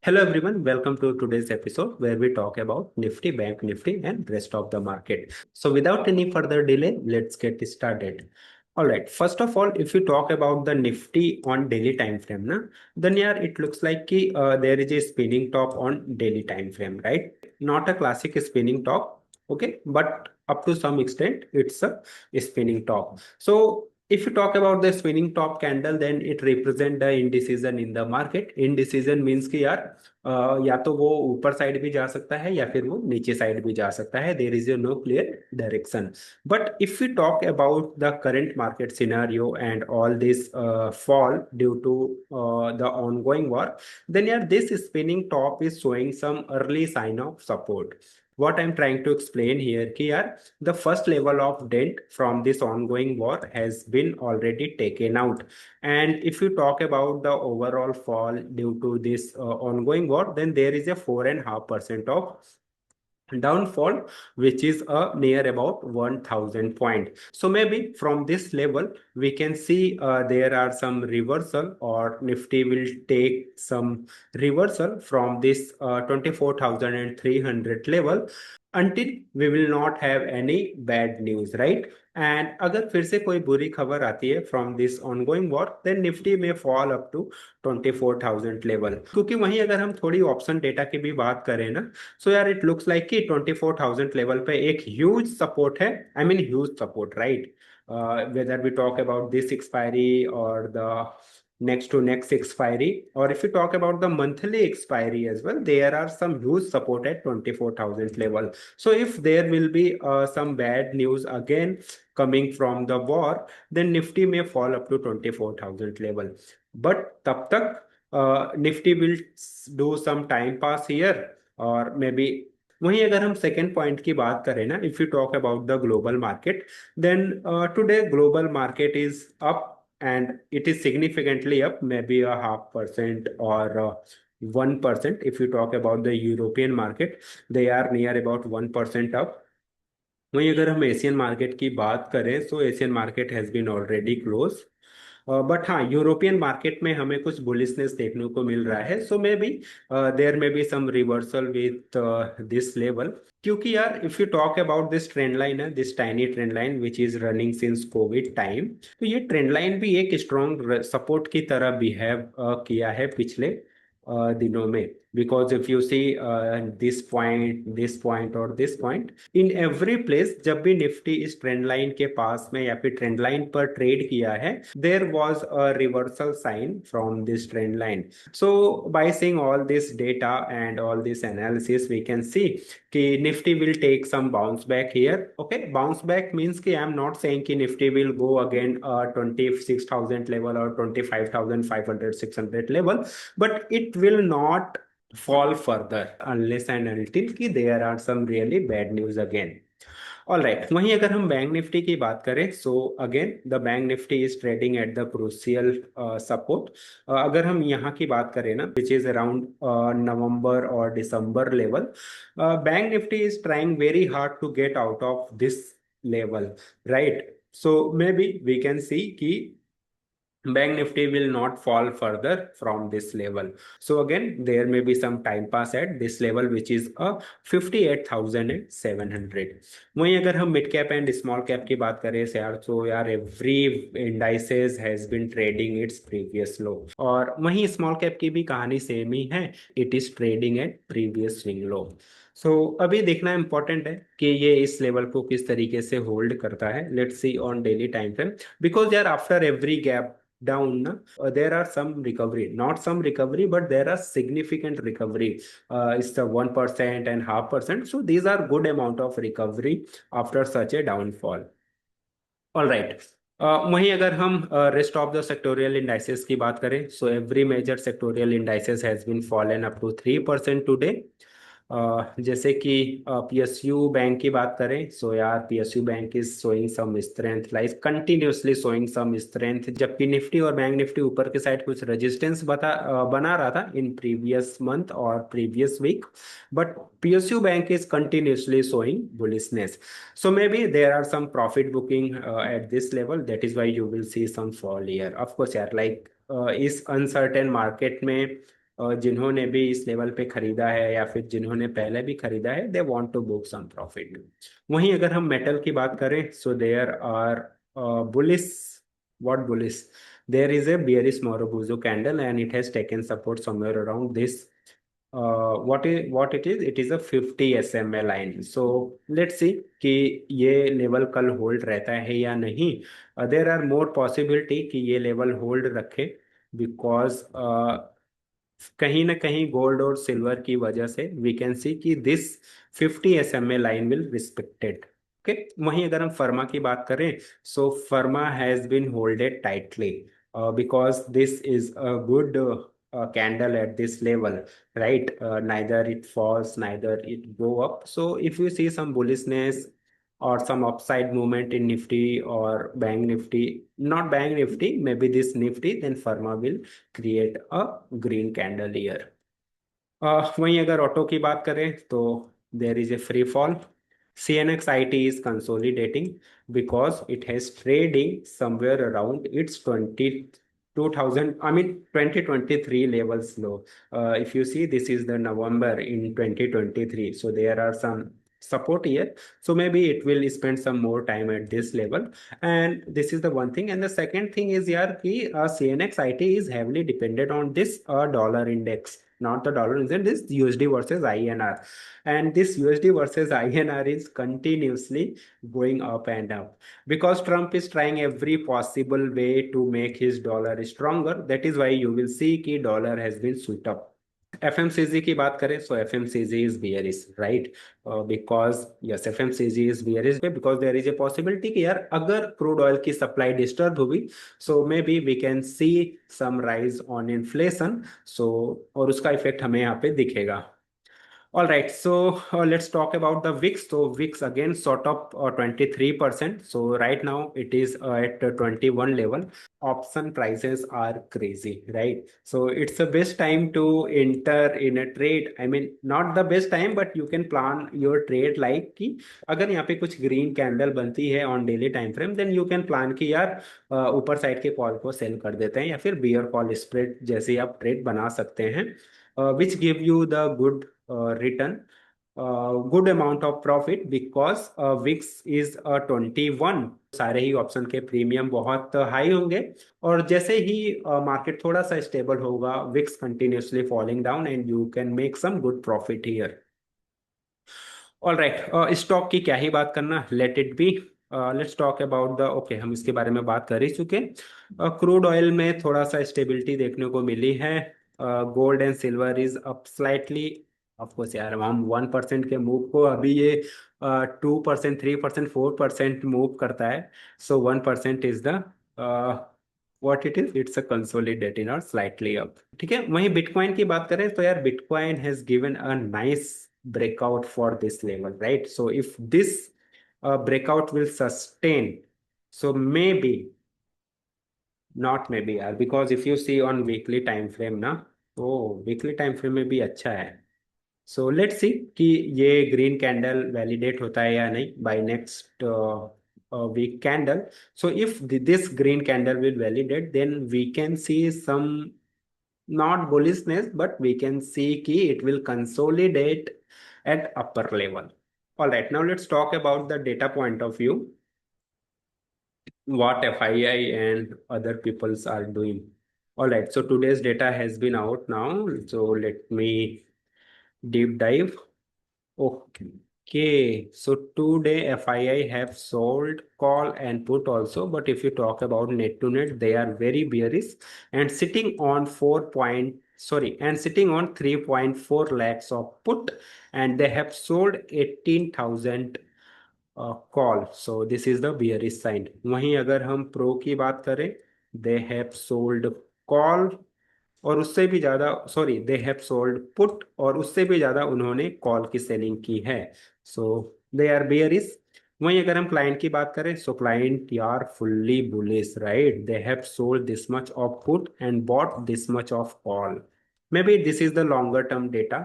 Hello everyone, welcome to today's episode where we talk about Nifty, Bank Nifty and rest of the market. So without any further delay, let's get started. All right, first of all, if you talk about the Nifty on daily time frame, then yeah, it looks like there is a spinning top on daily time frame, right? Not a classic spinning top, okay, but up to some extent, it's a spinning top. So if you talk about the spinning top candle, then it represent the indecision in the market. Indecision means कि यार या तो वो ऊपर side भी जा सकता है या फिर वो नीचे साइड भी जा सकता है. There is no clear direction. But if you talk about the current market scenario and all this fall due to the ongoing war, then yeah, this spinning top is showing some early sign of support. What I'm trying to explain here कि यार the first level of dent from this ongoing war has been already taken out. And if you talk about the overall fall due to this ongoing war, then there is a 4.5% of downfall, which is near about 1000 point. So maybe from this level we can see there are some reversal, or Nifty will take some reversal from this 24,300 level until we will not have any bad news, right? And अगर फिर से कोई बुरी खबर आती है from this ongoing war, then Nifty में fall up to 24,000 level. क्योंकि वहीं अगर हम थोड़ी ऑप्शन डेटा की भी बात करें ना, सो यार इट लुक्स लाइक कि 24,000 लेवल पे एक ह्यूज सपोर्ट है. I mean huge support, right? Whether we talk about this expiry और the next to next expiry, or if you talk about the monthly expiry as well, there are some huge support at 24,000 level. So if there will be some bad news again coming from the war, then Nifty may fall up to 24,000 level. But tab tak Nifty will do some time pass here, और may be वहीं अगर हम second point की बात करें ना, if you talk about the global market, then today global market is up and it is significantly up, maybe a 0.5% or 1%. If you talk about the European market, they are near about 1% up. वहीं अगर हम Asian market की बात करें, so Asian market has been already close. But हाँ, European market में हमें कुछ बुलिशनेस देखने को मिल रहा है. So maybe there maybe some reversal with this level. क्योंकि यार if you talk about this trend line है, this tiny trend line which is running since Covid time, तो ये ट्रेंड लाइन भी एक स्ट्रॉन्ग सपोर्ट की तरह behave किया है पिछले दिनों में. Because if you see this point और this point, in every place जब भी निफ्टी इस ट्रेंड लाइन के पास में या फिर ट्रेंड लाइन पर ट्रेड किया है, there was a reversal sign from this trend line. So by seeing all this data and all this analysis, we can see कि Nifty will take some bounce back here. Okay, bounce back means कि I am not saying कि Nifty will go again 26,000 level और 25,500 600 level, but it will not fall further unless and until कि there are some really bad news again. All right, वहीं अगर हम bank Nifty की बात करें, so again the bank Nifty is trading at the crucial support. अगर हम यहाँ की बात करें ना, विच इज अराउंड नवंबर और December level, bank Nifty is trying very hard to get out of this level, right? So maybe we can see कि Bank Nifty will not fall further from this level. So again, there may be some time pass at this level, which is a 58,700. वहीं अगर हम mid cap and small cap की बात करें यार, तो यार every indices has been trading it's previous low, और वहीं स्मॉल कैप की भी कहानी सेम ही है. It is trading at previous swing low. So अभी देखना इंपॉर्टेंट है कि ये इस लेवल को किस तरीके से होल्ड करता है. Let's see on daily time frame, because यार after every gap down there are some recovery, not some recovery, but there are significant recovery. It's the 1% and 0.5%, so these are good amount of recovery after such a downfall. All right. वहीं अगर हम rest of the sectorial indices की बात करें, so every major sectorial indices has been fallen up to 3% today. जैसे कि PSU bank की बात करें, सो यार PSU bank is showing some strength, like continuously showing some strength, जबकि निफ्टी और बैंक निफ्टी ऊपर के साइड कुछ रेजिस्टेंस बना रहा था इन प्रीवियस मंथ और previous week, but PSU bank is continuously showing bullishness. So maybe there are some profit booking at this level. That is why you will see some fall here. Of course, यार like इस uncertain market में जिन्होंने भी इस level पे खरीदा है या फिर जिन्होंने पहले भी खरीदा है, they want to book some profit. वहीं अगर हम मेटल की बात करें, so there are bullish, what bullish, there is a bearish Marubozu candle and it has taken support somewhere around this, what it is, it is a 50 SMA line. So let's see कि ये level कल hold रहता है या नहीं। There are more possibility कि ये level hold रखे, बिकॉज कहीं ना कहीं गोल्ड और सिल्वर की वजह से वी कैन सी कि this 50 SMA line will respected. Okay, वहीं अगर हम फर्मा की बात करें, so pharma has been holded tightly because this is a good candle at this level, right? Neither it falls, neither it go up. So if you see some bullishness or some upside movement in Nifty or Bank Nifty, not Bank Nifty, maybe this Nifty, then Pharma will create a green candle here. वहीं अगर auto की बात करें तो there is a free fall. CNX IT is consolidating because it has trading somewhere around its 22,000, I mean 2023 levels low. If you see, this is the November in 2023, so there are some support here, so maybe it will spend some more time at this level. And this is the one thing, and the second thing is here ki CNX IT is heavily dependent on this dollar index, not the dollar index, this USD versus INR. And this USD versus INR is continuously going up and up because Trump is trying every possible way to make his dollar stronger. That is why you will see कि dollar has been swept up. FMCG की बात करें, so FMCG is bearish, right? Because yes, FMCG is bearish because there is a possibility कि यार अगर crude oil की supply disturb हुई, so maybe we can see some rise on inflation, so और उसका effect हमें यहाँ पे दिखेगा। All right, so let's talk about the VIX. So VIX again sort of 23%. So right now it is at 21 level. Option prices are crazy, right? So it's the best time to enter in a trade. I mean, not the best time, but you can plan your trade like कि अगर यहाँ पे कुछ green candle बनती है on daily time frame, then you can plan कि यार ऊपर साइड के कॉल को सेल कर देते हैं या फिर बियर कॉल स्प्रेड जैसे आप ट्रेड बना सकते हैं, which give you the good return, good amount of profit because VIX is 21। सारे ही ऑप्शन के प्रीमियम बहुत हाई होंगे और जैसे ही मार्केट थोड़ा सा स्टेबल होगा, VIX continuously falling down and you can make some good profit here. All right, stock की क्या ही बात करना, let it be. Let's talk about the, okay हम इसके बारे में बात कर ही चुके। क्रूड ऑयल में थोड़ा सा स्टेबिलिटी देखने को मिली है। Gold and silver is up slightly. Of course यार हम 1% के मूव को अभी ये 2%, 3%, 4% मूव करता है, सो 1% is the what it is, it's a consolidating और स्लाइटली अप। ठीक है, वहीं बिटकॉइन की बात करें तो यार bitcoin has given a nice breakout for this level, right? So if this breakout will sustain, so maybe, not maybe यार, because if you see on weekly time frame ना, तो weekly time frame में भी अच्छा है। So let's see कि ये green candle validate होता है या नहीं by next week candle. So if this green candle will validate, then we can see some not bullishness, but we can see कि it will consolidate at upper level. All right, now let's talk about the data point of view, what FII and other peoples are doing. All right, so today's data has been out now, so let me deep dive. Okay, so today FII have sold call and put also, but if you talk about net to net, they are very bearish and sitting on 3.4 lakhs of put, and they have sold 18,000 call, so this is the bearish sign. वहीं अगर हम pro की बात करें, they have sold call और उससे भी ज्यादा, sorry they have sold put और उससे भी ज्यादा उन्होंने कॉल की सेलिंग की है, सो दे आर बियरिश। वहीं अगर हम क्लाइंट की बात करें, सो क्लाइंट यार fully bullish, right? They have sold this much of put and bought this much of call. maybe this is the longer term data,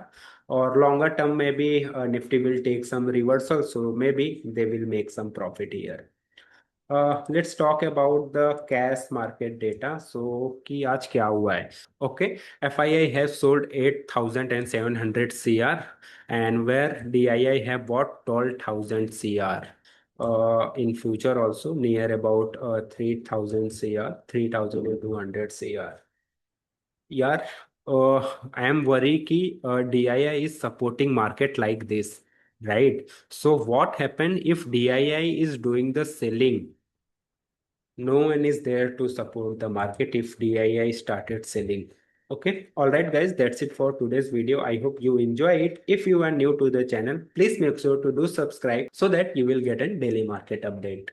or longer term maybe Nifty will take some reversal, so maybe they will make some profit here. Let's talk about the cash market data. So कि आज क्या हुआ है? Okay, FII has sold 8,700 CR and where DII have bought 12,000 CR. In future also near about 3,000 CR, 3,200 CR. यार, I am worried कि DII is supporting market like this, right? So what happen if DII is doing the selling? No one is there to support the market if DII started selling. Okay, all right, guys, that's it for today's video. I hope you enjoy it. If you are new to the channel, please make sure to do subscribe so that you will get a daily market update.